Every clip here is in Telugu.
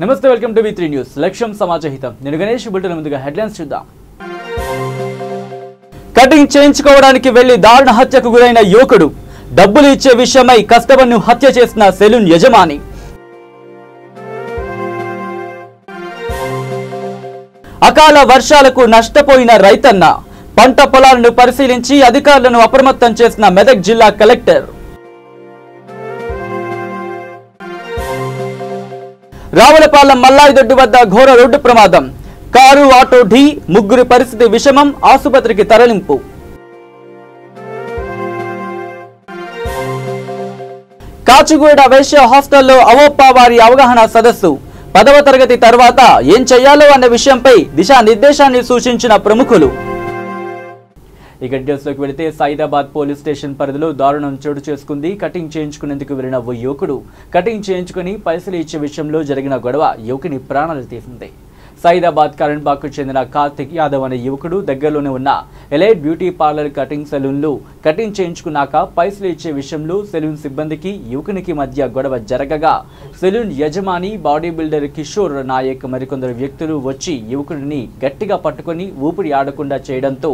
నమస్తే, వెల్కమ్ టు V3 న్యూస్. లక్ష్యం సమాజహితం. నేను గణేష్. బులెటిన్ ముందుగా హెడ్లైన్స్ చూద్దాం. కటింగ్ చేయించుకోవడానికి వెళ్లి దారుణ హత్యకు గురైన యువకుడు. డబ్బులు ఇచ్చే విషయమై కస్టమర్ను హత్య చేసిన సెలూన్ యజమాని. అకాల వర్షాలకు నష్టపోయిన రైతన్న. పంట పొలాలను పరిశీలించి అధికారులను అప్రమత్తం చేసిన మెదక్ జిల్లా కలెక్టర్. రావులపాలెం మల్లాయిదొడ్డి వద్ద ఘోర రోడ్డు ప్రమాదం. కారు ఆటో ఢీ, ముగ్గురి పరిస్థితి విషమం, ఆసుపత్రికి తరలింపు. కాచిగూడ వేశ్య హాస్టల్లో అవోప్పా వారి అవగాహన సదస్సు. 10వ తరగతి తర్వాత ఏం చేయాలో అన్న విషయంపై దిశానిర్దేశాన్ని సూచించిన ప్రముఖులు. ఇక డీటెయిల్స్లోకి వెళితే సైదాబాద్ పోలీస్ స్టేషన్ పరిధిలో దారుణం చోటు చేసుకుంది. కటింగ్ చేయించుకునేందుకు వెళ్లిన ఓ యువకుడు కటింగ్ చేయించుకుని పైసలు ఇచ్చే విషయంలో జరిగిన గొడవ యువకుని ప్రాణాలు తీసింది. సైదాబాద్ కరణ్బాగ్కు చెందిన కార్తిక్ యాదవ్ అనే యువకుడు దగ్గరలోనే ఉన్న ఎలైట్ బ్యూటీ పార్లర్ కటింగ్ సెలూన్లో కటింగ్ చేయించుకున్నాక పైసలు ఇచ్చే విషయంలో సెలూన్ సిబ్బందికి యువకునికి మధ్య గొడవ జరగగా సెలూన్ యజమాని బాడీ బిల్డర్ కిషోర్ నాయక్ మరికొందరు వ్యక్తులు వచ్చి యువకుడిని గట్టిగా పట్టుకుని ఊపిరి ఆడకుండా చేయడంతో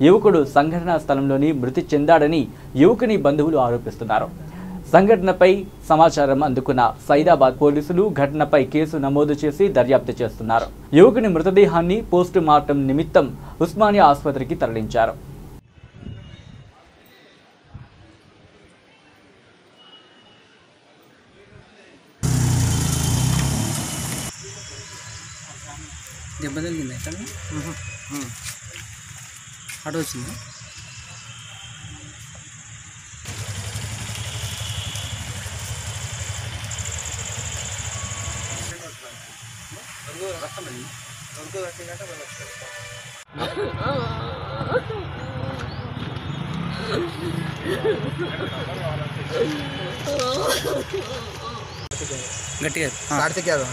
యువకుడు సంఘటనా స్థలంలోని మృతి చెందాడని యువకుని బంధువులు ఆరోపిస్తున్నారు. సంఘటనపై సమాచారం అందుకున్న సైదాబాద్ పోలీసులు ఘటనపై కేసు నమోదు చేసి దర్యాప్తు చేస్తున్నారు. యువకుని మృతదేహాన్ని పోస్టు మార్టం నిమిత్తం ఉస్మానియా ఆసుపత్రికి తరలించారు. కార్తిక్ యాదవ్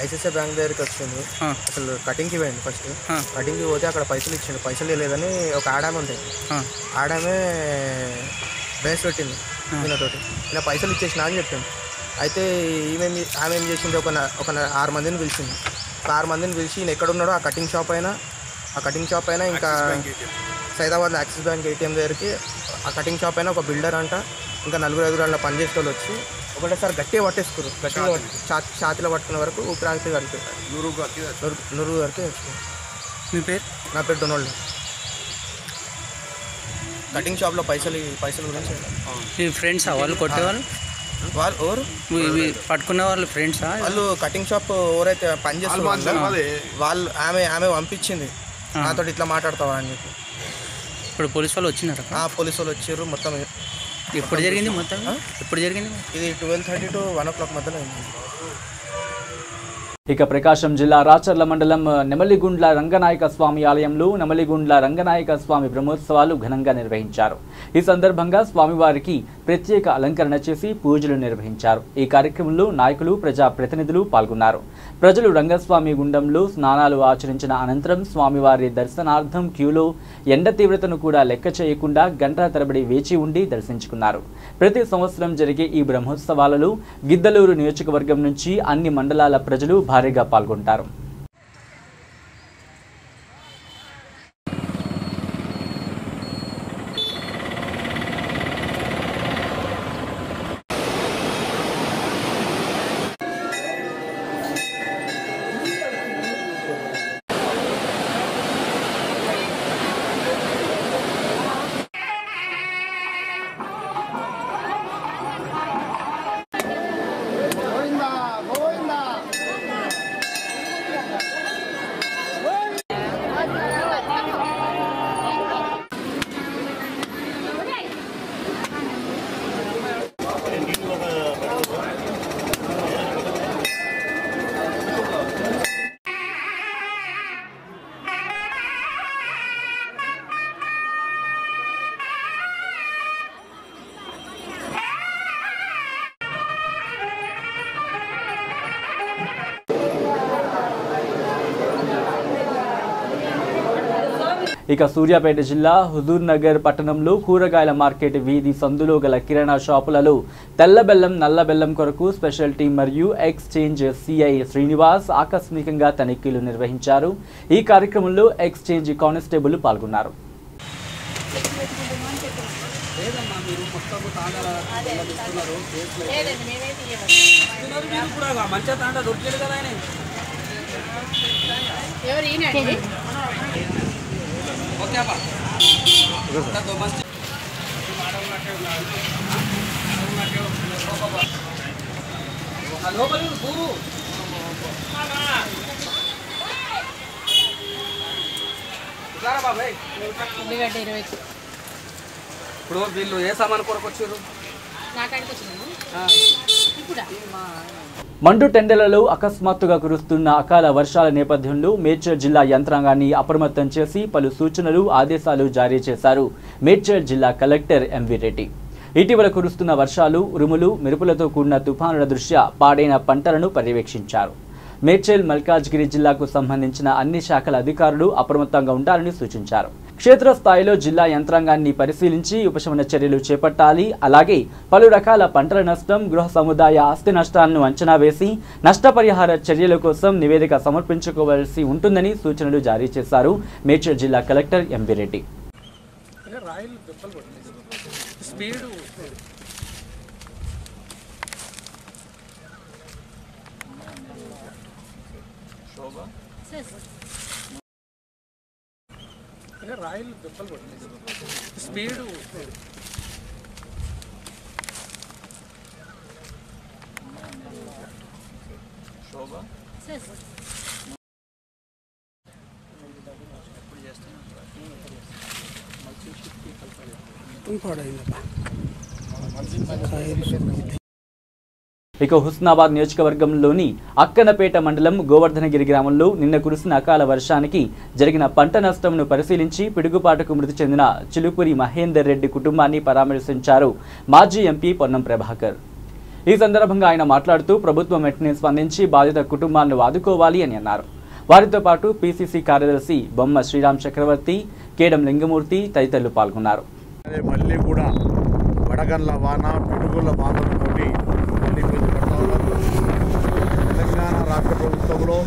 ఐసిఐసిఐ బ్యాంక్ దగ్గరికి వచ్చింది. అసలు కటింగ్కి పోయింది. ఫస్ట్ కటింగ్కి పోతే అక్కడ పైసలు ఇచ్చిండు. పైసలు లేదని ఒక ఆడామె ఉంటుంది. ఆడామే బేస్ పెట్టింది ఈయనతోటి. ఈయన పైసలు ఇచ్చేసిన అని చెప్పింది. అయితే ఆమె ఏం చేసింది, ఒక 6 మందిని పిలిచింది. ఒక 6 మందిని పిలిచి ఈయన ఎక్కడున్నాడో ఆ కటింగ్ షాప్ అయినా ఇంకా సైదాబాద్ యాక్సిస్ బ్యాంక్ ATM దగ్గరికి ఆ కటింగ్ షాప్ అయినా ఒక బిల్డర్ అంట ఇంకా 4-5 అలా పనిచేసే వాళ్ళు వచ్చి ఒకటేసారి గట్టిగా పట్టేసుకురు. గట్టిగా ఛాతీలో పట్టుకునే వరకు ఊపిరాగితే కలిపారు. నూరు వరకు వేసుకున్నారు. మీ పేరు? నా పేరు డొనాల్డ్. కటింగ్ షాప్లో పైసలు గురించి మీ ఫ్రెండ్సా వాళ్ళు కొట్టేవాళ్ళు? వాళ్ళు ఎవరు పట్టుకునే వాళ్ళు ఫ్రెండ్సా? వాళ్ళు కటింగ్ షాప్ ఎవరైతే పనిచేస్తారు వాళ్ళు ఆమె పంపించింది నాతో ఇట్లా మాట్లాడతావా అని చెప్పి. ఇప్పుడు పోలీసు వాళ్ళు వచ్చినారా? పోలీసు వాళ్ళు వచ్చారు. మొత్తం ఎప్పుడు జరిగింది? ఎప్పుడు జరిగింది ఇది 12:30 to 1 o'clock మధ్యలో అయింది. ఇక ప్రకాశం జిల్లా రాచర్ల మండలం నెమలిగుండ్ల రంగనాయక స్వామి ఆలయంలో నెమలిగుండ్ల రంగనాయక స్వామి బ్రహ్మోత్సవాలు ఘనంగా నిర్వహించారు. ఈ సందర్భంగా స్వామివారికి ప్రత్యేక అలంకరణ చేసి పూజలు నిర్వహించారు. ఈ కార్యక్రమంలో నాయకులు, ప్రజా ప్రతినిధులు పాల్గొన్నారు. ప్రజలు రంగస్వామి గుండంలో స్నానాలు ఆచరించిన అనంతరం స్వామివారి దర్శనార్థం క్యూలో ఎండ తీవ్రతను కూడా లెక్క చేయకుండా గంటల తరబడి వేచి ఉండి దర్శించుకున్నారు. ప్రతి సంవత్సరం జరిగే ఈ బ్రహ్మోత్సవాలలో గిద్దలూరు నియోజకవర్గం నుంచి అన్ని మండలాల ప్రజలు భారీగా పాల్గొంటారు. ఇక సూర్యాపేట జిల్లా హుజూర్ నగర్ పట్టణంలో కూరగాయల మార్కెట్ వీధి సందులో గల కిరాణా షాపులలో తెల్ల బెల్లం నల్ల బెల్లం కొరకు స్పెషల్ టీం మరియు ఎక్స్చేంజ్ సిఐ శ్రీనివాస్ ఆకస్మికంగా తనిఖీలు నిర్వహించారు. ఈ కార్యక్రమంలో ఎక్స్చేంజ్ కానిస్టేబుల్ పాల్గొన్నారు. ఇప్పుడు వీళ్ళు ఏ సామాన్ కొరకు వచ్చారు? మండు టెండర్లలో అకస్మాత్తుగా కురుస్తున్న అకాల వర్షాల నేపథ్యంలో మేడ్చల్ జిల్లా యంత్రాంగాన్ని అప్రమత్తం చేసి పలు సూచనలు ఆదేశాలు జారీ చేశారు మేడ్చల్ జిల్లా కలెక్టర్ ఎంవి రెడ్డి. ఇటీవల కురుస్తున్న వర్షాలు ఉరుములు మెరుపులతో కూడిన తుఫానుల దృష్ట్యా పాడైన పంటలను పర్యవేక్షించారు. మేడ్చల్ మల్కాజ్గిరి జిల్లాకు సంబంధించిన అన్ని శాఖల అధికారులు అప్రమత్తంగా ఉండాలని సూచించారు. క్షేత్రస్థాయిలో జిల్లా యంత్రాంగాన్ని పరిశీలించి ఉపశమన చర్యలు చేపట్టాలి. అలాగే పలు రకాల పంటల నష్టం, గృహ సముదాయ ఆస్తి నష్టాలను అంచనా వేసి నష్టపరిహార చర్యల కోసం నివేదిక సమర్పించుకోవాల్సి ఉంటుందని సూచనలు జారీ చేశారు మేడ్చల్ జిల్లా కలెక్టర్ ఎంవి రెడ్డి. రాయిలు దెబ్బలు పడుతుంది స్పీడు శోభ ఇక హుస్నాబాద్ నియోజకవర్గంలోని అక్కనపేట మండలం గోవర్ధనగిరి గ్రామంలో నిన్న కురిసిన అకాల వర్షానికి జరిగిన పంట నష్టంను పరిశీలించి పిడుగుపాటుకు మృతి చెందిన చిలుపురి మహేందర్ రెడ్డి కుటుంబాన్ని పరామర్శించారు మాజీ ఎంపీ పొన్నం ప్రభాకర్. ఈ సందర్భంగా ఆయన మాట్లాడుతూ ప్రభుత్వం వెంటనే స్పందించి బాధిత కుటుంబాలను ఆదుకోవాలి అని అన్నారు. వారితో పాటు పిసిసి కార్యదర్శి బొమ్మ శ్రీరామ్ చక్రవర్తి, కేడం లింగమూర్తి తదితరులు పాల్గొన్నారు. మళ్ళీ కూడా వడగండ్ల వాన పిడుగుల బాధలతోటి తెలంగాణ రాష్ట్ర ప్రభుత్వంలో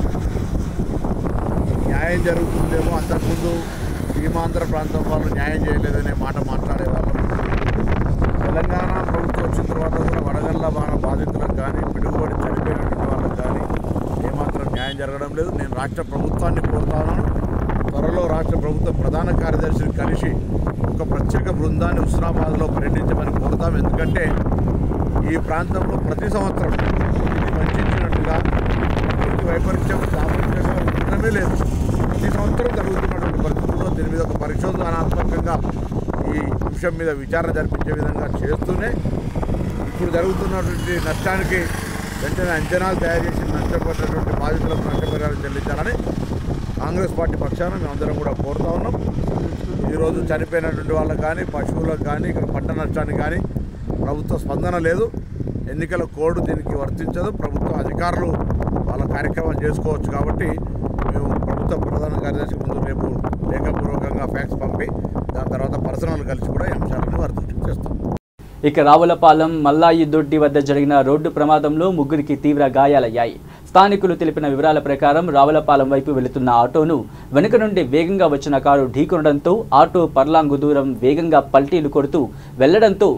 న్యాయం జరుగుతుందేమో, అంతకుముందు సీమాంధ్ర ప్రాంతం వాళ్ళు న్యాయం చేయలేదనే మాట మాట్లాడేవాళ్ళం. తెలంగాణ ప్రభుత్వం వచ్చిన తర్వాత కూడా వడగండ్ల వాన బాధితులకు కానీ పిడుగుబడి చనిపోయినటువంటి వాళ్ళకు కానీ ఏమాత్రం న్యాయం జరగడం లేదు. నేను రాష్ట్ర ప్రభుత్వాన్ని కోరుతాను, త్వరలో రాష్ట్ర ప్రభుత్వ ప్రధాన కార్యదర్శిని కలిసి ఒక ప్రత్యేక బృందాన్ని హుస్నాబాద్లో పర్యటించమని కోరుతాం. ఎందుకంటే ఈ ప్రాంతంలో ప్రతి సంవత్సరం ఇది వంచినట్టుగా ప్రకృతి వైపరీత్యం సామర్థ్యంగా ఉండడమే లేదు. ప్రతి సంవత్సరం జరుగుతున్నటువంటి పరిస్థితుల్లో దీని మీద ఒక పరిశోధనాత్మకంగా ఈ అంశం మీద విచారణ జరిపించే విధంగా చేస్తూనే ఇప్పుడు జరుగుతున్నటువంటి నష్టానికి వెంటనే అంచనాలు తయారు చేసి నష్టపడినటువంటి బాధితులకు నష్టపరిహారం చెల్లించాలని కాంగ్రెస్ పార్టీ పక్షాన మేమందరం కూడా కోరుతా ఉన్నాం. ఈరోజు చనిపోయినటువంటి వాళ్ళకు కానీ పశువులకు కానీ ఇక్కడ పంట నష్టానికి కానీ ప్రభుత్వ స్పందన లేదు. ఎన్నికల కోడ్ దీనికి వర్తించదు. ప్రభుత్వ అధికారులు వాళ్ళ కార్యక్రమం చేసుకోవచ్చు. కాబట్టి మేము ప్రభుత్వ ప్రధాన కార్యదర్శి ముందు రేపు లేఖపూర్వకంగా ఫ్యాక్స్ పంపి దాని తర్వాత పర్సనల్ కలిసి కూడా ఈ అంశాలను వర్తింపు చేస్తాం. ఇక రావులపాలెం మల్లాయి దొడ్డి వద్ద జరిగిన రోడ్డు ప్రమాదంలో ముగ్గురికి తీవ్ర గాయాలయ్యాయి. స్థానికులు తెలిపిన వివరాల ప్రకారం రావులపాలెం వైపు వెళుతున్న ఆటోను వెనుక నుండి వేగంగా వచ్చిన కారు ఢీకొనడంతో ఆటో పర్లాంగు దూరం వేగంగా పల్టీలు కొడుతూ వెళ్లడంతో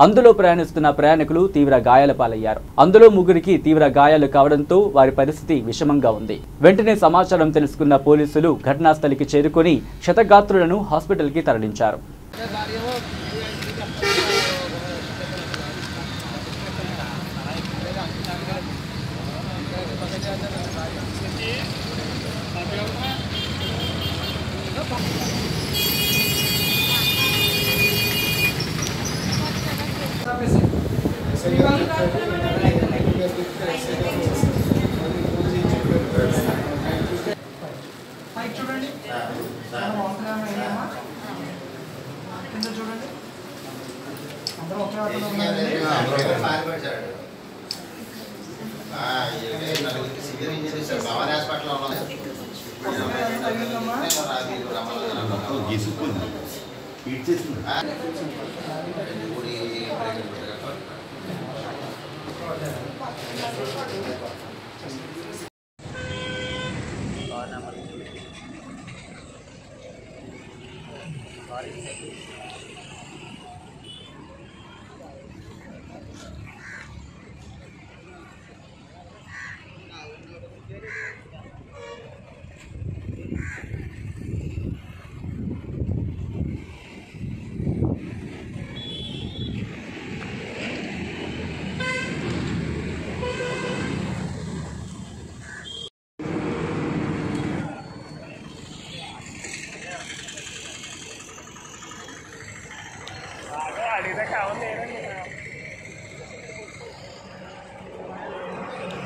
అందులో ప్రయాణిస్తున్న ప్రయాణికులు తీవ్ర గాయాల పాలయ్యారు. అందులో ముగ్గురికి తీవ్ర గాయాలు కావడంతో వారి పరిస్థితి విషమంగా ఉంది. వెంటనే సమాచారం తెలుసుకున్న పోలీసులు ఘటనాస్థలికి చేరుకొని క్షతగాత్రులను హాస్పిటల్కి తరలించారు. Civil engineer Bhavan hospital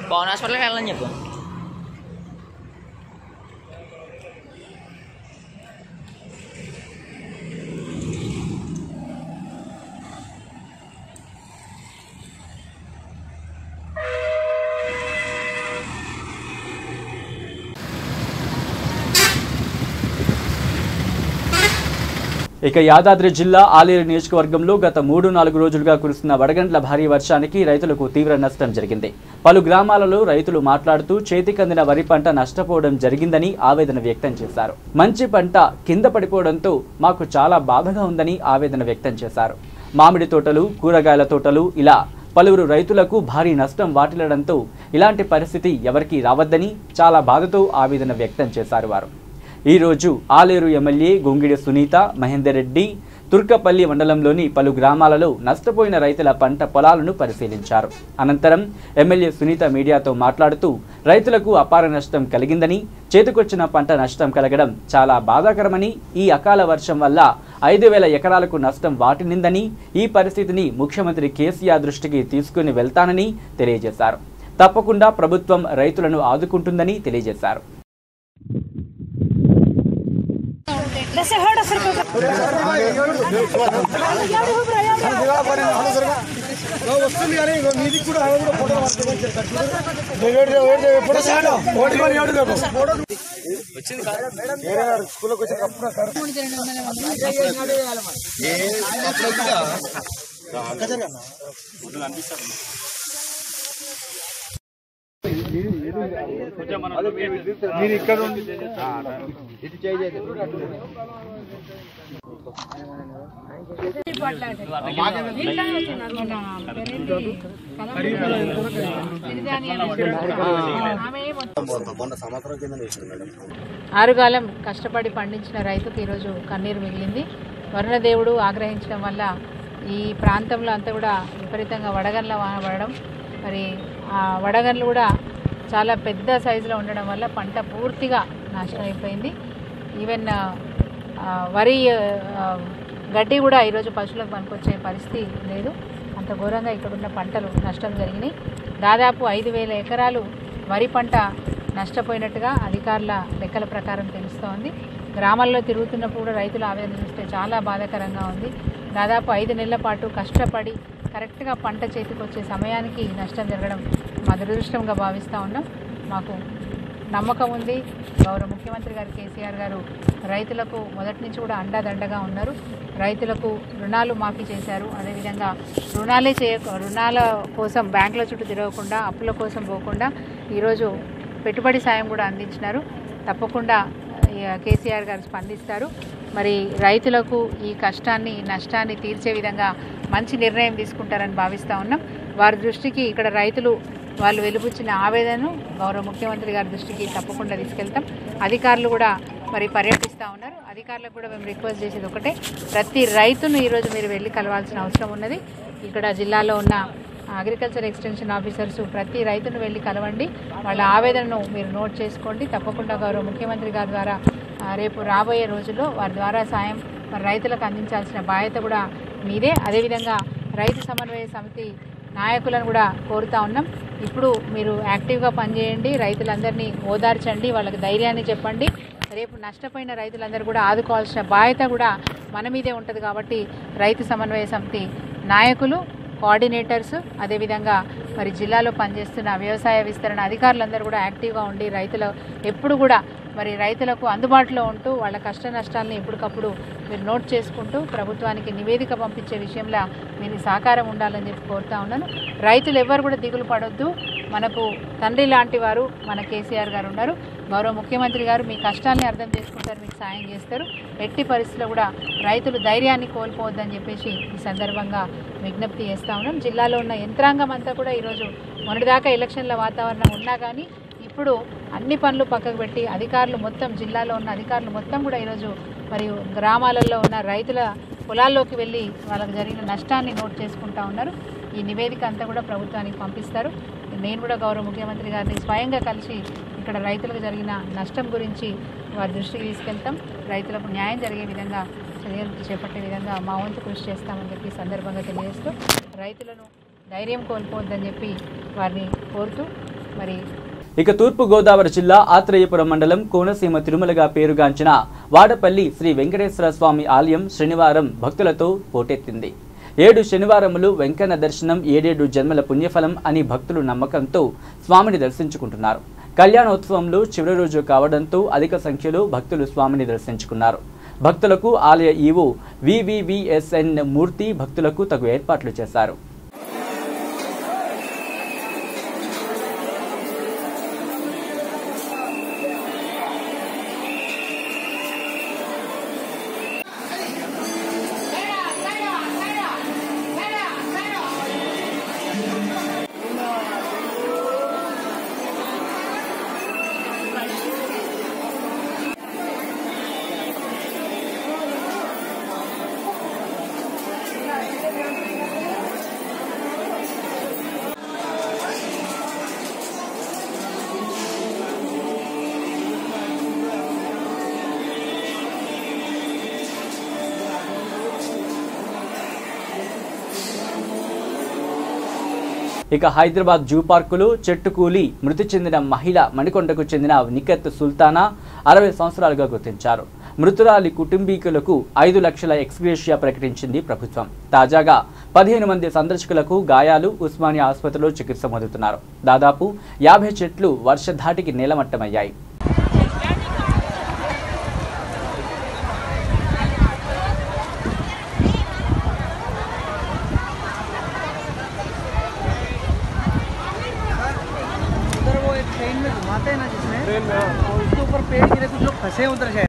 Pavan హాస్పిటల్కి వెళ్ళని చెప్పు. ఇక యాదాద్రి జిల్లా ఆలేరు నియోజకవర్గంలో గత 3-4 రోజులుగా కురుస్తున్న వడగండ్ల భారీ వర్షానికి రైతులకు తీవ్ర నష్టం జరిగింది. పలు గ్రామాలలో రైతులు మాట్లాడుతూ చేతికందిన వరి పంట నష్టపోవడం జరిగిందని ఆవేదన వ్యక్తం చేశారు. మంచి పంట కింద పడిపోవడంతో మాకు చాలా బాధగా ఉందని ఆవేదన వ్యక్తం చేశారు. మామిడి తోటలు, కూరగాయల తోటలు ఇలా పలువురు రైతులకు భారీ నష్టం వాటిల్లడంతో ఇలాంటి పరిస్థితి ఎవరికీ రావద్దని చాలా బాధతో ఆవేదన వ్యక్తం చేశారు వారు. ఈ రోజు ఆలేరు ఎమ్మెల్యే గొంగిడి సునీత, మహేందర్ రెడ్డి తుర్కపల్లి మండలంలోని పలు గ్రామాలలో నష్టపోయిన రైతుల పంట పొలాలను పరిశీలించారు. అనంతరం ఎమ్మెల్యే సునీత మీడియాతో మాట్లాడుతూ రైతులకు అపార నష్టం కలిగిందని, చేతికొచ్చిన పంట నష్టం కలగడం చాలా బాధాకరమని, ఈ అకాల వర్షం వల్ల 5,000 ఎకరాలకు నష్టం వాటిల్లిందని, ఈ పరిస్థితిని ముఖ్యమంత్రి కేసీఆర్ దృష్టికి తీసుకుని వెళ్తానని తెలియజేశారు. తప్పకుండా ప్రభుత్వం రైతులను ఆదుకుంటుందని తెలియజేశారు. మీరు ఇక్కడ ఉండి ఆరుగాలం కష్టపడి పండించిన రైతుకు ఈరోజు కన్నీరు మిగిలింది. వరుణదేవుడు ఆగ్రహించడం వల్ల ఈ ప్రాంతంలో అంతా కూడా విపరీతంగా వడగండ్ల వాన పడడం, మరి ఆ వడగండ్లు కూడా చాలా పెద్ద సైజులో ఉండడం వల్ల పంట పూర్తిగా నాశనం అయిపోయింది. ఈవెన్ వరి గడ్డి కూడా ఈరోజు పశువులకు పనికొచ్చే పరిస్థితి లేదు. అంత ఘోరంగా ఇక్కడున్న పంటలు నష్టం జరిగినాయి. దాదాపు 5,000 ఎకరాలు వరి పంట నష్టపోయినట్టుగా అధికారుల లెక్కల ప్రకారం తెలుస్తోంది. గ్రామాల్లో తిరుగుతున్నప్పుడు కూడా రైతుల ఆవేదన చూస్తే చాలా బాధాకరంగా ఉంది. దాదాపు 5 నెలల పాటు కష్టపడి కరెక్ట్గా పంట చేతికి వచ్చే సమయానికి నష్టం జరగడం మా దురదృష్టంగా భావిస్తూ ఉన్నాం. మాకు నమ్మకం ఉంది, గౌరవ ముఖ్యమంత్రి గారు కేసీఆర్ గారు రైతులకు మొదటి నుంచి కూడా అండదండగా ఉన్నారు. రైతులకు రుణాలు మాఫీ చేశారు. అదేవిధంగా రుణాల కోసం బ్యాంకుల చుట్టూ తిరగకుండా, అప్పుల కోసం పోకుండా ఈరోజు పెట్టుబడి సాయం కూడా అందించినారు. తప్పకుండా కేసీఆర్ గారు స్పందిస్తారు. మరి రైతులకు ఈ కష్టాన్ని, నష్టాన్ని తీర్చే విధంగా మంచి నిర్ణయం తీసుకుంటారని భావిస్తూ ఉన్నాం. వారి దృష్టికి ఇక్కడ రైతులు వాళ్ళు వెలుబుచ్చిన ఆవేదనను గౌరవ ముఖ్యమంత్రి గారి దృష్టికి తప్పకుండా తీసుకెళ్తాం. అధికారులు కూడా మరి పర్యటిస్తూ ఉన్నారు. అధికారులకు కూడా మేము రిక్వెస్ట్ చేసేది ఒకటే, ప్రతి రైతును ఈరోజు మీరు వెళ్ళి కలవాల్సిన అవసరం ఉన్నది. ఇక్కడ జిల్లాలో ఉన్న అగ్రికల్చర్ ఎక్స్టెన్షన్ ఆఫీసర్స్ ప్రతి రైతును వెళ్ళి కలవండి, వాళ్ళ ఆవేదనను మీరు నోట్ చేసుకోండి. తప్పకుండా గౌరవ ముఖ్యమంత్రి గారి ద్వారా రేపు రాబోయే రోజుల్లో వారి ద్వారా సాయం మరి రైతులకు అందించాల్సిన బాధ్యత కూడా మీదే. అదేవిధంగా రైతు సమన్వయ సమితి నాయకులను కూడా కోరుతా ఉన్నాం, ఇప్పుడు మీరు యాక్టివ్గా పనిచేయండి, రైతులందరినీ ఓదార్చండి, వాళ్ళకి ధైర్యాన్ని చెప్పండి. రేపు నష్టపోయిన రైతులందరూ కూడా ఆదుకోవాల్సిన బాధ్యత కూడా మన మీదే ఉంటుంది. కాబట్టి రైతు సమన్వయ సమితి నాయకులు, కోఆర్డినేటర్స్, అదేవిధంగా మరి జిల్లాలో పనిచేస్తున్న వ్యవసాయ విస్తరణ అధికారులందరూ కూడా యాక్టివ్గా ఉండి రైతులు ఎప్పుడు కూడా మరి రైతులకు అందుబాటులో ఉంటూ వాళ్ళ కష్ట నష్టాలను ఎప్పటికప్పుడు మీరు నోట్ చేసుకుంటూ ప్రభుత్వానికి నివేదిక పంపించే విషయంలో మీరు సహకారం ఉండాలని చెప్పి కోరుతా ఉన్నాను. రైతులు ఎవ్వరు కూడా దిగులు పడొద్దు. మనకు తండ్రి లాంటి వారు మన కేసీఆర్ గారు ఉన్నారు. గౌరవ ముఖ్యమంత్రి గారు మీ కష్టాన్ని అర్థం చేసుకుంటారు, మీకు సాయం చేస్తారు. ఎట్టి పరిస్థితుల్లో కూడా రైతులు ధైర్యాన్ని కోల్పోవద్దని చెప్పేసి ఈ సందర్భంగా విజ్ఞప్తి చేస్తూ ఉన్నాం. జిల్లాలో ఉన్న యంత్రాంగం అంతా కూడా ఈరోజు మొన్నటిదాకా ఎలక్షన్ల వాతావరణం ఉన్నా కానీ ఇప్పుడు అన్ని పనులు పక్కకు పెట్టి అధికారులు మొత్తం జిల్లాలో ఉన్న అధికారులు మొత్తం కూడా ఈరోజు మరియు గ్రామాలలో ఉన్న రైతుల పొలాల్లోకి వెళ్ళి వాళ్ళకి జరిగిన నష్టాన్ని నోట్ చేసుకుంటా ఉన్నారు. ఈ నివేదిక అంతా కూడా ప్రభుత్వానికి పంపిస్తారు. నేను కూడా గౌరవ ముఖ్యమంత్రి గారిని స్వయంగా కలిసి ఇక్కడ రైతులకు జరిగిన నష్టం గురించి వారి దృష్టికి తీసుకెళ్తాం. రైతులకు న్యాయం జరిగే విధంగా చర్యలు చేపట్టే విధంగా మా వంతు కృషి చేస్తామని చెప్పి సందర్భంగా తెలియజేస్తూ రైతులను ధైర్యం కోల్పోవద్దని చెప్పి వారిని కోరుతూ మరి ఇక తూర్పు గోదావరి జిల్లా ఆత్రేయపురం మండలం కోనసీమ తిరుమలగా పేరుగాంచిన వాడపల్లి శ్రీ వెంకటేశ్వర స్వామి ఆలయం శనివారం భక్తులతో పోటెత్తింది. 7 శనివారములు వెంకన్న దర్శనం 7 జన్మల పుణ్యఫలం అని భక్తులు నమ్మకంతో స్వామిని దర్శించుకుంటున్నారు. కళ్యాణోత్సవంలో చివరి రోజు కావడంతో అధిక సంఖ్యలో భక్తులు స్వామిని దర్శించుకున్నారు. భక్తులకు ఆలయ ఈవో వివివిఎస్ఎన్ మూర్తి భక్తులకు తగు ఏర్పాట్లు చేశారు. ఇక హైదరాబాద్ జూ పార్కులో చెట్టుకూలి మృతి చెందిన మహిళ మణికొండకు చెందిన నిఖత్ సుల్తానా 60 సంవత్సరాలుగా గుర్తించారు. మృతురాలి కుటుంబీకులకు 5 లక్షల ఎక్స్గ్రేషియా ప్రకటించింది ప్రభుత్వం. తాజాగా 15 మంది సందర్శకులకు గాయాలు, ఉస్మానియా ఆసుపత్రిలో చికిత్స పొందుతున్నారు. దాదాపు 50 చెట్లు వర్షధాటికి నేలమట్టమయ్యాయి. उसके ऊपर पेड़ गिरे, कुछ लोग फंसे उधर है.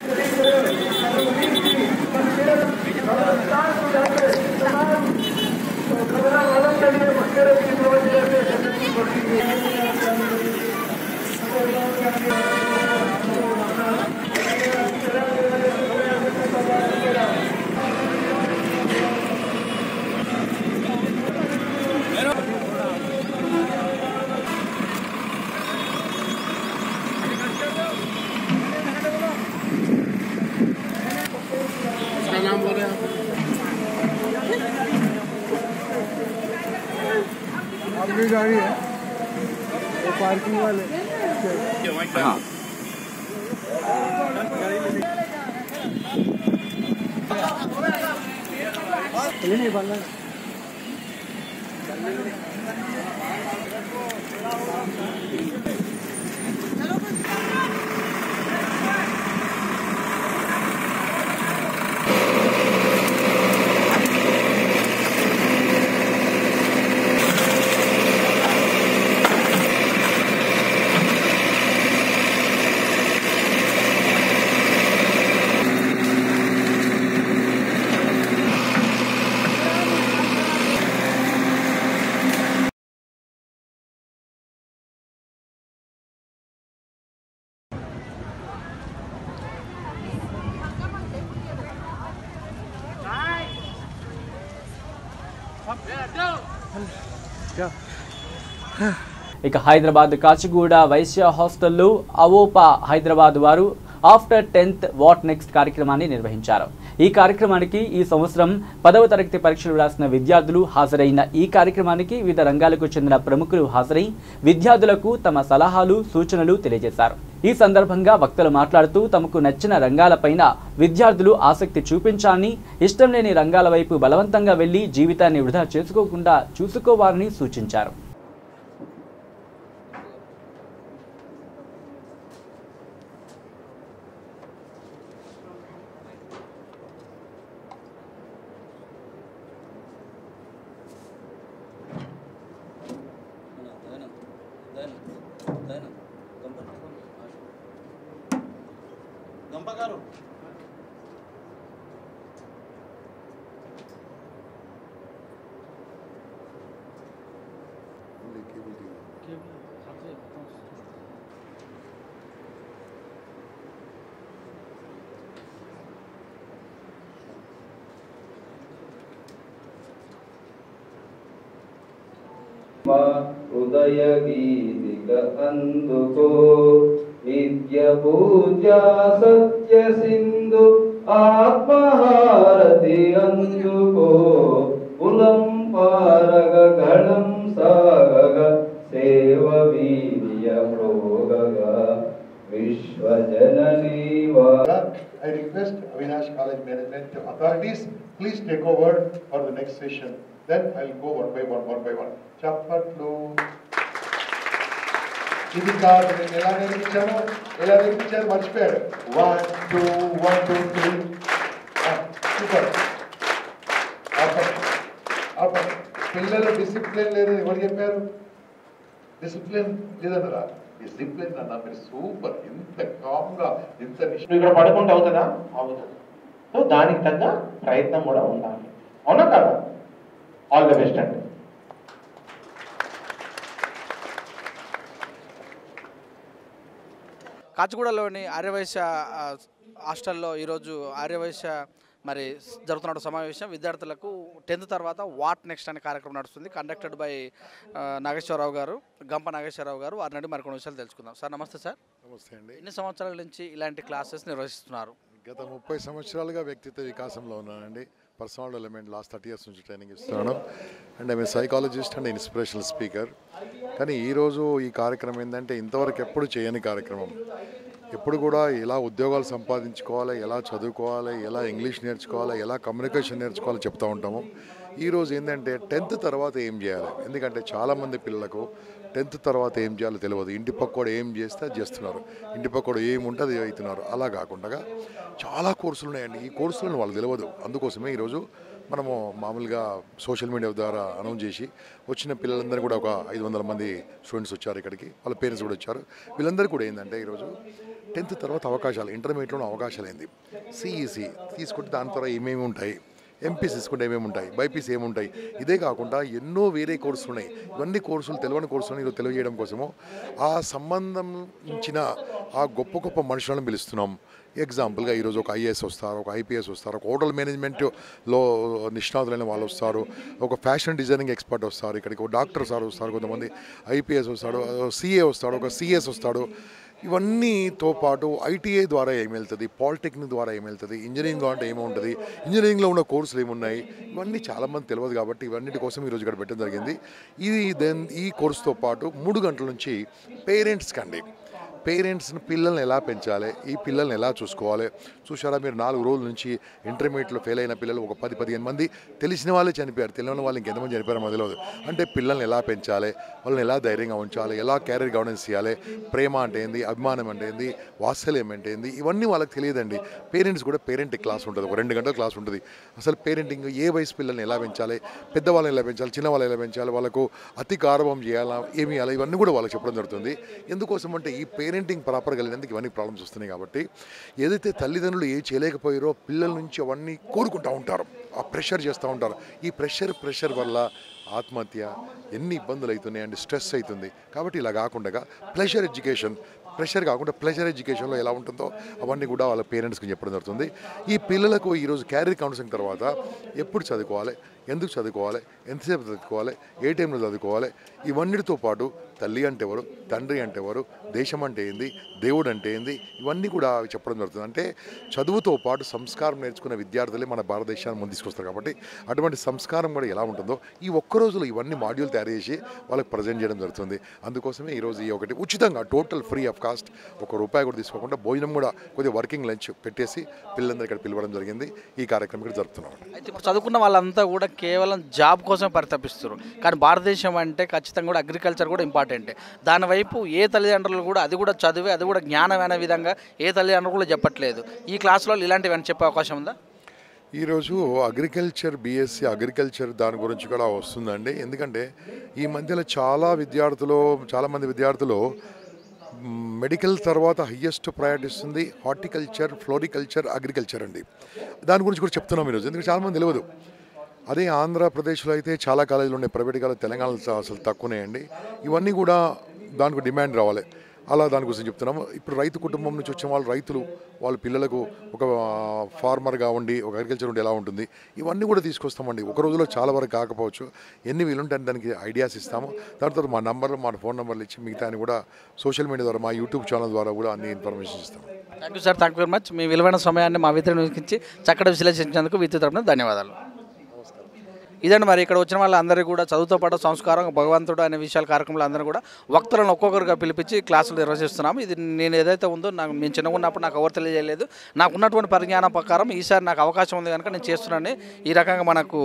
अपनी गाड़ी है वो पार्किंग वाले हाँ नहीं बनना ఇక హైదరాబాద్ కాచిగూడ వైశ్య హాస్టల్లో అవోపా హైదరాబాద్ వారు ఆఫ్టర్ 10th వాట్ నెక్స్ట్ కార్యక్రమాన్ని నిర్వహించారు. ఈ కార్యక్రమానికి ఈ సంవత్సరం 10వ తరగతి పరీక్షలు రాసిన విద్యార్థులు హాజరైన ఈ కార్యక్రమానికి వివిధ రంగాలకు చెందిన ప్రముఖులు హాజరై విద్యార్థులకు తమ సలహాలు, సూచనలు తెలియజేశారు. ఈ సందర్భంగా వక్తలు మాట్లాడుతూ తమకు నచ్చిన రంగాలపైన విద్యార్థులు ఆసక్తి చూపించాలని, ఇష్టం లేని రంగాల వైపు బలవంతంగా వెళ్లి జీవితాన్ని వృధా చేసుకోకుండా చూసుకోవాలని సూచించారు. ఉదయ గీతిక అందుకో నిత్య పూజా సత్య సింధు ఆత్మహారతి అందుకో కులం పారగ గణం సాగగ సేవ వీర్య ప్రోగగ విశ్వజననీ I request Avinash College Management authorities, please take over for the next session. Then I'll go one by one. Chappatlu. ఇది కాదు నేను ఎలా నేర్పించాను మర్చిపోయాడు 1 2 1 2 3 సూపర్ ఆపర్ పిల్లల డిసిప్లిన్ లేదు ఎవరు చెప్పారు డిసిప్లిన్ లేదన్నరా డిసిప్లిన్ అన్న మీరు సూపర్ ఇంత కామ్గా ఇంత ఇక్కడ పడుకుంటే అవుతుందా అవుతుంది సో దానికి తగ్గ ప్రయత్నం కూడా ఉండాలి అవునా కదా ఆల్ ద బెస్ట్ అండి కాచిగూడలోని ఆర్యవైశ్య హాస్టల్లో ఈరోజు ఆర్యవైశ్య మరి జరుగుతున్న సమావేశం విద్యార్థులకు 10th తర్వాత వాట్ నెక్స్ట్ అనే కార్యక్రమం నడుస్తుంది కండక్టెడ్ బై నాగేశ్వరరావు గారు గంప నాగేశ్వరరావు గారు వారి నుండి మరికొన్ని విషయాలు తెలుసుకుందాం సార్ నమస్తే సార్ నమస్తే అండి ఎన్ని సంవత్సరాల నుంచి ఇలాంటి క్లాసెస్ నిర్వహిస్తున్నారు గత 30 సంవత్సరాలుగా వ్యక్తిత్వ వికాసంలో ఉన్నానండి పర్సనల్ డెవలప్మెంట్ లాస్ట్ 30 years నుంచి ట్రైనింగ్ ఇస్తున్నాను and I'm psychologist and inspirational speaker కానీ ఈరోజు ఈ కార్యక్రమం ఏంటంటే ఇంతవరకు ఎప్పుడు చేయని కార్యక్రమం ఎప్పుడు కూడా ఎలా ఉద్యోగాలు సంపాదించుకోవాలి ఎలా చదువుకోవాలి ఎలా ఇంగ్లీష్ నేర్చుకోవాలి ఎలా కమ్యూనికేషన్ నేర్చుకోవాలో చెప్తూ ఉంటాము ఈరోజు ఏంటంటే 10th తర్వాత ఏం చేయాలి ఎందుకంటే చాలామంది పిల్లలకు 10th తర్వాత ఏం చేయాలో తెలియదు ఇంటి పక్కోడు ఏం చేస్తే అది చేస్తున్నారు ఇంటి పక్కోడు ఏముంటే అది అవుతున్నారు అలా కాకుండా చాలా కోర్సులు ఉన్నాయండి ఈ కోర్సులను వాళ్ళు తెలియదు అందుకోసమే ఈరోజు మనము మామూలుగా సోషల్ మీడియా ద్వారా అనౌన్స్ చేసి వచ్చిన పిల్లలందరూ కూడా ఒక 500 మంది స్టూడెంట్స్ వచ్చారు ఇక్కడికి వాళ్ళ పేరెంట్స్ కూడా వచ్చారు వీళ్ళందరూ కూడా ఏంటంటే ఈరోజు 10th తర్వాత అవకాశాలు ఇంటర్మీడియట్లో అవకాశాలు ఏంది సిఈసి తీసుకుంటే దాని ద్వారా ఏమేమి ఉంటాయి ఎంపీసీ తీసుకుంటే ఏమేమి ఉంటాయి బైపీసీ ఏముంటాయి ఇదే కాకుండా ఎన్నో వేరే కోర్సులు ఉన్నాయి ఇవన్నీ కోర్సులు తెలియని కోర్సులను ఈరోజు తెలియజేయడం కోసము ఆ సంబంధించిన ఆ గొప్ప గొప్ప మనుషులను పిలుస్తున్నాం ఎగ్జాంపుల్గా ఈరోజు ఒక ఐఏఎస్ వస్తారు ఒక ఐపీఎస్ వస్తారు ఒక హోటల్ మేనేజ్మెంట్లో నిష్ణాతులైన వాళ్ళు వస్తారు ఒక ఫ్యాషన్ డిజైనింగ్ ఎక్స్పర్ట్ వస్తారు ఇక్కడికి ఒక డాక్టర్ సార్ వస్తారు కొంతమంది ఐపీఎస్ వస్తాడు సిఏ వస్తాడు ఒక సిఎస్ వస్తాడు ఇవన్నీతో పాటు ఐటీఐ ద్వారా ఏమి వెళ్తుంది పాలిటెక్నిక్ ద్వారా ఏమి వెళ్తుంది ఇంజనీరింగ్ అంటే ఏముంటుంది ఇంజనీరింగ్లో ఉన్న కోర్సులు ఏమున్నాయి ఇవన్నీ చాలామంది తెలియదు కాబట్టి ఇవన్నిటి కోసం ఈరోజు ఇక్కడ పెట్టడం జరిగింది ఈ కోర్సుతో పాటు 3 గంటల నుంచి పేరెంట్స్కి అండి పేరెంట్స్ని పిల్లల్ని ఎలా పెంచాలి ఈ పిల్లల్ని ఎలా చూసుకోవాలి చూసారా మీరు 4 రోజుల నుంచి ఇంటర్మీడియట్లో ఫెయిల్ అయిన పిల్లలు ఒక 10-15 మంది తెలిసిన వాళ్ళే చనిపోయారు తెలియని వాళ్ళు ఇంకెంతమంది చనిపోయారో మాకు తెలియదు అంటే పిల్లల్ని ఎలా పెంచాలి వాళ్ళని ఎలా ధైర్యంగా ఉంచాలి ఎలా క్యారియర్ గవర్నెన్స్ చేయాలి ప్రేమ అంటే ఏంది అభిమానం అంటే ఏంది వాత్సల్యం అంటే ఏంది ఇవన్నీ వాళ్ళకి తెలియదండి పేరెంట్స్ కూడా పేరెంటింగ్ క్లాస్ ఉంటుంది ఒక 2 గంటల క్లాస్ ఉంటుంది అసలు పేరెంటింగ్ ఏ వయసు పిల్లల్ని ఎలా పెంచాలి పెద్దవాళ్ళని ఎలా పెంచాలి చిన్న వాళ్ళని ఎలా పెంచాలి వాళ్ళకు అతి గారవం చేయాలా ఏమి చేయాలి ఇవన్నీ కూడా వాళ్ళకి చెప్పడం జరుగుతుంది ఎందుకోసం అంటే ఈ పేరెంటింగ్ ప్రాపర్ కలిగినందుకు ఇవన్నీ ప్రాబ్లమ్స్ వస్తున్నాయి కాబట్టి ఏదైతే తల్లిదండ్రులు ఏ చేయలేకపోయారో పిల్లల నుంచి అవన్నీ కోరుకుంటూ ఉంటారు ఆ ప్రెషర్ చేస్తూ ఉంటారు ఈ ప్రెషర్ వల్ల ఆత్మహత్య ఎన్ని ఇబ్బందులు అవుతున్నాయి స్ట్రెస్ అవుతుంది కాబట్టి ఇలా కాకుండా ప్రెషర్ కాకుండా ప్లెజర్ ఎడ్యుకేషన్లో ఎలా ఉంటుందో అవన్నీ కూడా వాళ్ళ పేరెంట్స్కి చెప్పడం జరుగుతుంది ఈ పిల్లలకు ఈరోజు క్యారియర్ కౌన్సిలింగ్ తర్వాత ఎప్పుడు చదువుకోవాలి ఎందుకు చదువుకోవాలి ఎంతసేపు చదువుకోవాలి ఏ టైంలో చదువుకోవాలి ఇవన్నిటితో పాటు తల్లి అంటే ఎవరు తండ్రి అంటే ఎవరు దేశం అంటే ఏంది దేవుడు అంటే ఏంది ఇవన్నీ కూడా చెప్పడం జరుగుతుంది అంటే చదువుతో పాటు సంస్కారం నేర్చుకునే విద్యార్థులే మన భారతదేశాన్ని ముందు తీసుకొస్తారు కాబట్టి అటువంటి సంస్కారం కూడా ఎలా ఉంటుందో ఈ ఒక్క రోజులో ఇవన్నీ మాడ్యూల్ తయారు చేసి వాళ్ళకి ప్రజెంట్ చేయడం జరుగుతుంది అందుకోసమే ఈరోజు ఈ ఒకటి ఉచితంగా టోటల్ ఫ్రీ ఆఫ్ కాస్ట్ ₹1 కూడా తీసుకోకుండా భోజనం కూడా కొద్దిగా వర్కింగ్ లంచ్ పెట్టేసి పిల్లలందరూ ఇక్కడ పిలవడం జరిగింది ఈ కార్యక్రమం ఇక్కడ జరుపుతున్నాం అయితే ఇప్పుడు చదువుకున్న వాళ్ళంతా కూడా కేవలం జాబ్ కోసం పరితపిస్తారు కానీ భారతదేశం అంటే ఖచ్చితంగా కూడా అగ్రికల్చర్ కూడా ఇంపార్టెంటే దానివైపు ఏ తల్లిదండ్రులు కూడా అది కూడా చదివి అది కూడా జ్ఞానం అనే విధంగా ఏ తల్లిదండ్రులు కూడా చెప్పట్లేదు ఈ క్లాసులో ఇలాంటివి అని చెప్పే అవకాశం ఉందా ఈరోజు అగ్రికల్చర్ బీఎస్సీ అగ్రికల్చర్ దాని గురించి కూడా వస్తుందండి ఎందుకంటే ఈ మధ్యలో చాలామంది విద్యార్థులు మెడికల్ తర్వాత హయ్యెస్ట్ ప్రయారిటీ ఇస్తుంది హార్టికల్చర్, ఫ్లోరికల్చర్, అగ్రికల్చర్ అండి. దాని గురించి కూడా చెప్తున్నాం ఈరోజు, ఎందుకంటే చాలామంది తెలియదు. అదే ఆంధ్రప్రదేశ్లో అయితే చాలా కాలేజీలు ఉన్నాయి, ప్రైవేట్ కాలేజ్, తెలంగాణలో అసలు తక్కువనే అండి. ఇవన్నీ కూడా దానికి డిమాండ్ రావాలి, అలా దానికోసం చెప్తున్నాము. ఇప్పుడు రైతు కుటుంబం నుంచి వచ్చిన వాళ్ళు, రైతులు వాళ్ళ పిల్లలకు ఒక ఫార్మర్గా ఉండి ఒక అగ్రికల్చర్ ఉండి ఎలా ఉంటుంది, ఇవన్నీ కూడా తీసుకొస్తామండి. ఒక రోజులో చాలా వరకు కాకపోవచ్చు, ఎన్ని వీలుంటే దానికి ఐడియాస్ ఇస్తాము. దాని తర్వాత మా ఫోన్ నెంబర్లు ఇచ్చి మిగతా కూడా సోషల్ మీడియా ద్వారా, మా యూట్యూబ్ ఛానల్ ద్వారా కూడా అన్ని ఇన్ఫర్మేషన్ ఇస్తాము. Thank you sir, thank you very much. మీ విలువైన సమయాన్ని మా విద్యార్థులకు ఇచ్చి చక్కటి విశ్లేషించినందుకు విద్యుత్ తరపున ధన్యవాదాలు. ఇదండి మరి ఇక్కడ వచ్చిన వాళ్ళందరికీ కూడా చదువుతో పాటు సంస్కారం, భగవంతుడు అనే విషయాల కార్యక్రమాలు అందరూ కూడా వక్తలను ఒక్కొక్కరుగా పిలిపించి క్లాసులు నిర్వహిస్తున్నాము. ఇది నేను ఏదైతే ఉందో నేను చిన్నగా ఉన్నప్పుడు నాకు ఎవరు తెలియజేయలేదు. నాకు ఉన్నటువంటి పరిజ్ఞానం ప్రకారం ఈసారి నాకు అవకాశం ఉంది కనుక నేను చేస్తున్నాను. ఈ రకంగా మనకు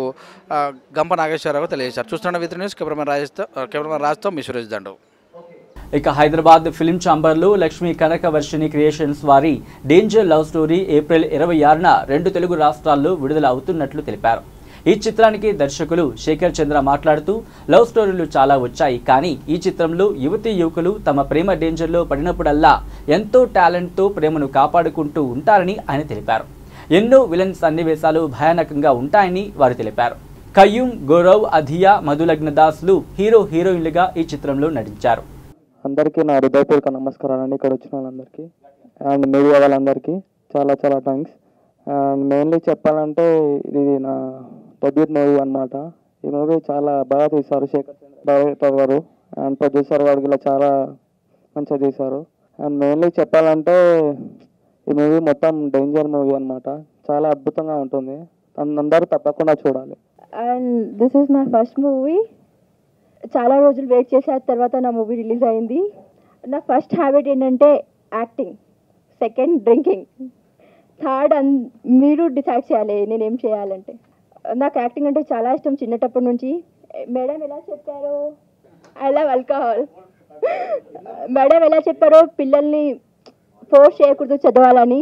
గంప నాగేశ్వరరావు తెలియజేశారు. చూస్తున్న విత్ న్యూస్ కెమెరామెన్ రాజ్తో మీ సురేష్ దండు. ఇక హైదరాబాద్ ఫిలిం ఛాంబర్లో లక్ష్మీ కనకవర్షిణి క్రియేషన్స్ వారి డేంజర్ లవ్ స్టోరీ ఏప్రిల్ 26న 2 తెలుగు రాష్ట్రాల్లో విడుదల అవుతున్నట్లు తెలిపారు. ఈ చిత్రానికి దర్శకులు శేఖర్ చంద్ర మాట్లాడుతూ లవ్ స్టోరీలు చాలా వచ్చాయి, కానీ ఈ చిత్రంలో యువతీ యువకులు తమ ప్రేమ డేంజర్లో పడినప్పుడల్లా ఎంతో టాలెంట్తో ప్రేమను కాపాడుకుంటూ ఉంటారని ఆయన తెలిపారు. ఎన్నో విలన్ సన్నివేశాలు భయానకంగా ఉంటాయని వారు తెలిపారు. కయ్యూమ్, గౌరవ్, అధియా, మధులగ్న దాస్లు హీరో హీరోయిన్లుగా ఈ చిత్రంలో నటించారు. అందరికీ నా హృదయపూర్వక నమస్కారాలండి. ఇక్కడ వచ్చిన వాళ్ళందరికీ అండ్ మీడియా వాళ్ళందరికీ చాలా చాలా థ్యాంక్స్. అండ్ మెయిన్లీ చెప్పాలంటే ఇది నా డెబ్యూట్ మూవీ అనమాట. ఈ మూవీ చాలా బాగా తీశారు శేఖర్ చంద్ర డైరెక్టర్ గారు అండ్ ప్రొడ్యూసర్ గారు ఇలా చాలా మంచిగా తీశారు. అండ్ మెయిన్లీ చెప్పాలంటే ఈ మూవీ మొత్తం డేంజర్ మూవీ అనమాట. చాలా అద్భుతంగా ఉంటుంది, అందరూ తప్పకుండా చూడాలి. And this is my first movie. చాలా రోజులు వెయిట్ చేసిన తర్వాత నా మూవీ రిలీజ్ అయింది. నా ఫస్ట్ హ్యాబిట్ ఏంటంటే యాక్టింగ్, సెకండ్ డ్రింకింగ్, థర్డ్ మీరు డిసైడ్ చేయాలి నేనేం చేయాలంటే. నాకు యాక్టింగ్ అంటే చాలా ఇష్టం చిన్నటప్పటి నుంచి. మేడం ఎలా చెప్పారో ఐ లవ్ ఆల్కహాల్. మేడం ఎలా చెప్పారో పిల్లల్ని ఫోర్స్ చేయకూడదు చదవాలని.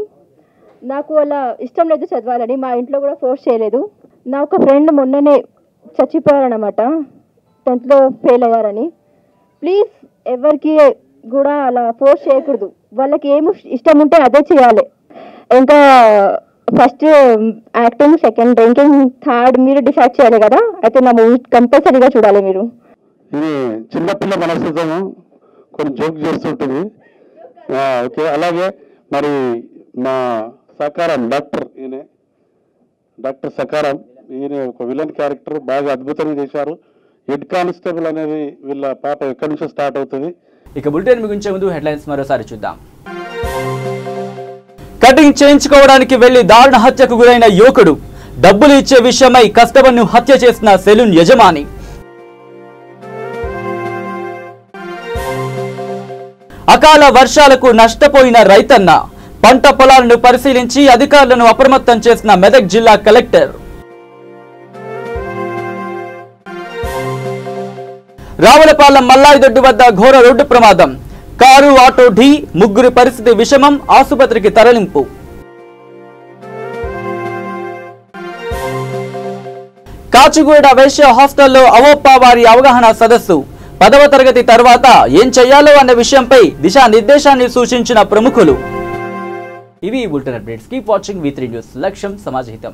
నాకు అలా ఇష్టం లేదు చదవాలని, మా ఇంట్లో కూడా ఫోర్స్ చేయలేదు. నా ఒక ఫ్రెండ్ మొన్ననే చచ్చిపోయారనమాట, 10th ఫెయిల్ అయ్యారని. ప్లీజ్ ఎవరికి కూడా అలా ఫోర్స్ చేయకూడదు, వాళ్ళకి ఏమి ఇష్టం ఉంటే అదే చేయాలి. ఇంకా first acting, second drinking, third మీరు డిసైడ్ చేయాలి కదా. అయితే నా మూవీ కంపల్సరీగా చూడాలి మీరు. ఇది చిన్నపిల్ల మనస్తత్వము, కొన్ని జోక్ చేస్తుంటుంది. ఓకే, అలాగే మరి మా సకారం డాక్టర్ సకారం, ఈయన ఒక విలన్ క్యారెక్టర్ బాగా అద్భుతంగా చేశారు. హెడ్ కానిస్టేబుల్ అనేది వీళ్ళ పాట ఎక్కడి నుంచో స్టార్ట్ అవుతుంది. ఇక బులెటిన్ ముగించే ముందు హెడ్లైన్స్ మరోసారి చూద్దాం. కటింగ్ చేయించుకోవడానికి వెళ్లి దారుణ హత్యకు గురైన యువకుడు, డబ్బులు ఇచ్చే విషయమై కస్టమర్ను హత్య చేసిన సెలూన్ యజమాని. అకాల వర్షాలకు నష్టపోయిన రైతన్న, పంట పొలాలను పరిశీలించి అధికారులను అప్రమత్తం చేసిన మెదక్ జిల్లా కలెక్టర్. రావులపాలెం మల్లాయిదొడ్డి వద్ద ఘోర రోడ్డు ప్రమాదం, కారు ఆటో ఢీ, ముగ్గురి పరిస్థితి విషమం, ఆసుపత్రికి తరలింపు. కాచిగూడ వైశ్య హాస్టల్లో అవోప్పా వారి అవగాహన సదస్సు, 10వ తరగతి తర్వాత ఏం చేయాలో అన్న విషయంపై దిశానిర్దేశాన్ని సూచించిన ప్రముఖులు. ఇవి bulletin updates. Keep watching V3 news. లక్ష్యం సమాజహితం.